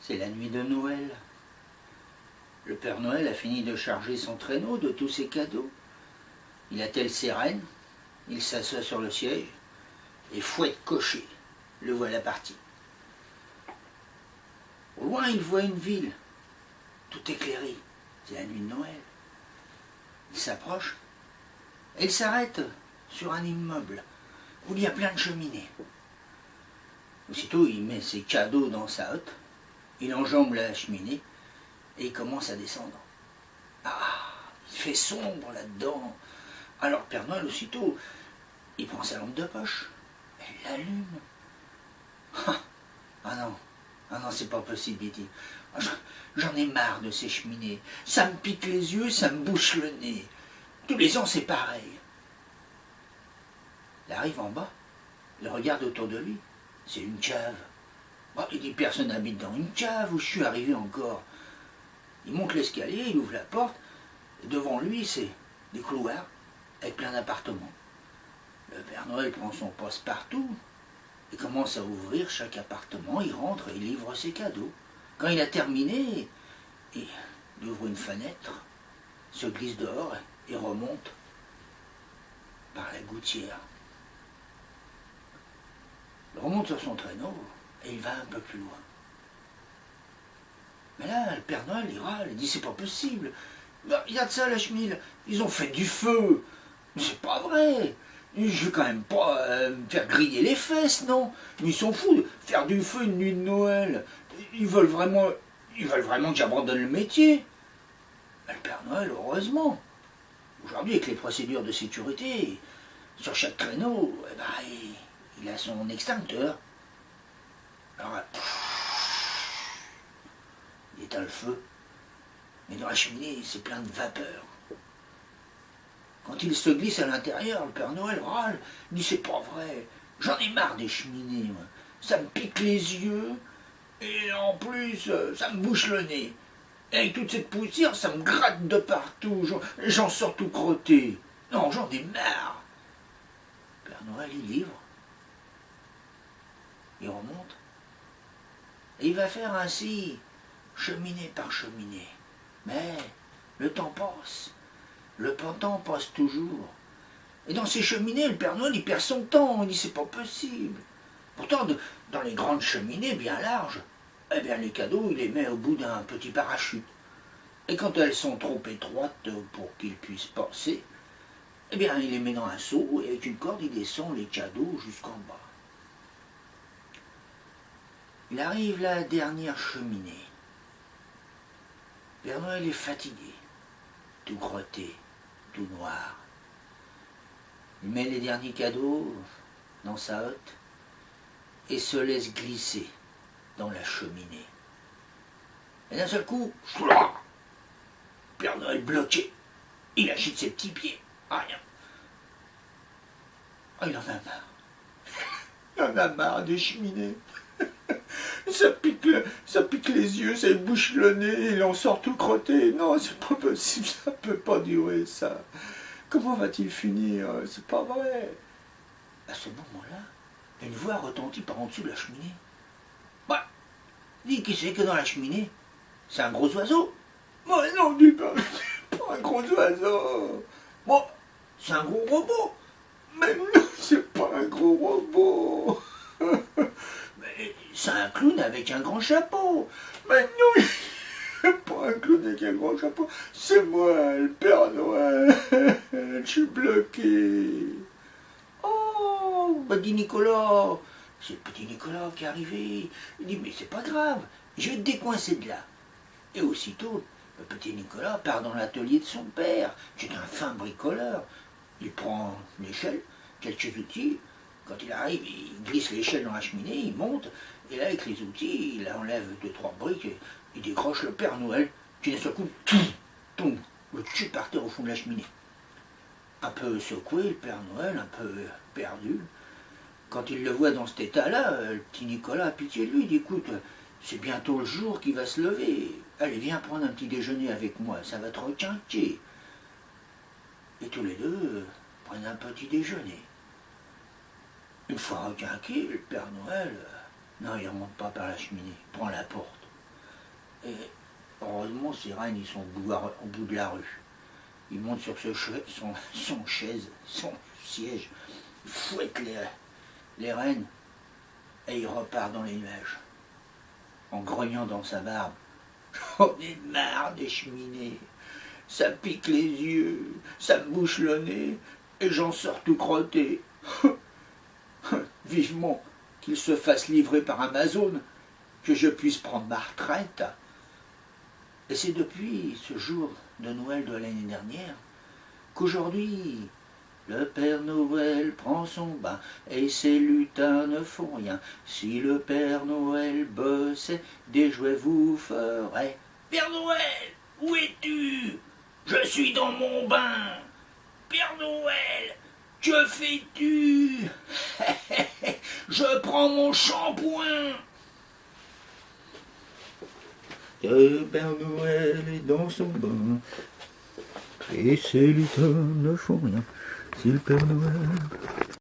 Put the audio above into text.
C'est la nuit de Noël. Le Père Noël a fini de charger son traîneau de tous ses cadeaux. Il attelle ses rennes, il s'assoit sur le siège et fouette cocher. Le voilà parti. Au loin, il voit une ville, tout éclairée. C'est la nuit de Noël. Il s'approche et il s'arrête sur un immeuble où il y a plein de cheminées. Aussitôt, il met ses cadeaux dans sa hotte, il enjambe la cheminée et il commence à descendre. Ah, il fait sombre là-dedans. Alors Père Noël, aussitôt, il prend sa lampe de poche et l'allume. Ah non, c'est pas possible, dit-il. J'en ai marre de ces cheminées. Ça me pique les yeux, ça me bouche le nez. Tous les ans, c'est pareil. Il arrive en bas, il regarde autour de lui. C'est une cave. Bon, il dit, personne n'habite dans une cave où je suis arrivé encore. Il monte l'escalier, il ouvre la porte. Et devant lui, c'est des couloirs avec plein d'appartements. Le Père Noël prend son passe-partout et commence à ouvrir chaque appartement. Il rentre et il livre ses cadeaux. Quand il a terminé, il ouvre une fenêtre, se glisse dehors et remonte par la gouttière. Il remonte sur son traîneau et il va un peu plus loin. Mais là, le Père Noël, il râle, il dit, c'est pas possible. Regarde ça, la cheminée, ils ont fait du feu. Mais c'est pas vrai. Je vais quand même pas me faire griller les fesses, non? Mais ils sont fous de faire du feu une nuit de Noël. Ils veulent vraiment que j'abandonne le métier. Mais le Père Noël, heureusement, aujourd'hui, avec les procédures de sécurité, sur chaque traîneau, eh ben, il a son extincteur. Alors, il éteint le feu. Mais dans la cheminée, c'est plein de vapeur. Quand il se glisse à l'intérieur, le Père Noël râle. Il dit, c'est pas vrai. J'en ai marre des cheminées, moi. Ça me pique les yeux. Et en plus, ça me bouche le nez. Et avec toute cette poussière, ça me gratte de partout. J'en sors tout crotté. Non, j'en ai marre. Le Père Noël, il livre. Il remonte. Et il va faire ainsi, cheminée par cheminée. Mais le temps passe. Le temps passe toujours. Et dans ces cheminées, le Père Noël, il perd son temps. Il dit, c'est pas possible. Pourtant, dans les grandes cheminées bien larges, eh bien, les cadeaux, il les met au bout d'un petit parachute. Et quand elles sont trop étroites pour qu'il puisse passer, eh bien, il les met dans un seau et avec une corde, il descend les cadeaux jusqu'en bas. Il arrive la dernière cheminée. Père Noël est fatigué, tout crotté, tout noir. Il met les derniers cadeaux dans sa hotte et se laisse glisser dans la cheminée. Et d'un seul coup, Père Noël bloqué. Il agite ses petits pieds. Rien. Il en a marre. Il en a marre des cheminées. Ça pique les yeux, ça lui bouche le nez, il en sort tout crotté. Non, c'est pas possible, ça peut pas durer, ça. Comment va-t-il finir? C'est pas vrai. À ce moment-là, une voix retentit par en dessous de la cheminée. Bah, dis, qui c'est que dans la cheminée? C'est un gros oiseau? Moi, non, dis pas, pas un gros oiseau. Bon, c'est un gros robot. Mais non, c'est pas un gros robot. Mais c'est un clown avec un grand chapeau. Mais non, c'est pas un clown avec un grand chapeau. C'est moi, le Père Noël. Je suis bloqué. Oh, bah dit Nicolas. C'est le petit Nicolas qui est arrivé. Il dit, mais c'est pas grave, je vais te décoincer de là. Et aussitôt, le petit Nicolas part dans l'atelier de son père, qui est un fin bricoleur. Il prend l'échelle, quelques outils. Quand il arrive, il glisse l'échelle dans la cheminée, il monte, et là, avec les outils, il enlève 2-3 briques, et il décroche le Père Noël, qui d'un seul coup, tombe, le tue par terre au fond de la cheminée. Un peu secoué, le Père Noël, un peu perdu. Quand il le voit dans cet état-là, le petit Nicolas a pitié de lui, il dit, écoute, c'est bientôt le jour qui va se lever. Allez, viens prendre un petit déjeuner avec moi, ça va te requinquer. Et tous les deux prennent un petit déjeuner. Une fois requinqué, le Père Noël, non, il ne remonte pas par la cheminée, il prend la porte. Et heureusement, ces rennes, ils sont au bout de la rue. Il monte sur son chaise, son siège, il fouette les rennes et il repart dans les nuages, en grognant dans sa barbe. J'en ai marre des cheminées, ça pique les yeux, ça me bouche le nez et j'en sors tout crotté. Vivement qu'il se fasse livrer par Amazon, que je puisse prendre ma retraite. Et c'est depuis ce jour de Noël de l'année dernière qu'aujourd'hui, le Père Noël prend son bain et ses lutins ne font rien. Si le Père Noël bossait, des jouets vous ferait. Père Noël, où es-tu? Je suis dans mon bain. Père Noël, que fais-tu? Je prends mon shampoing. Le Père Noël est dans son bain et ses lutins ne font rien. Si le Père Noël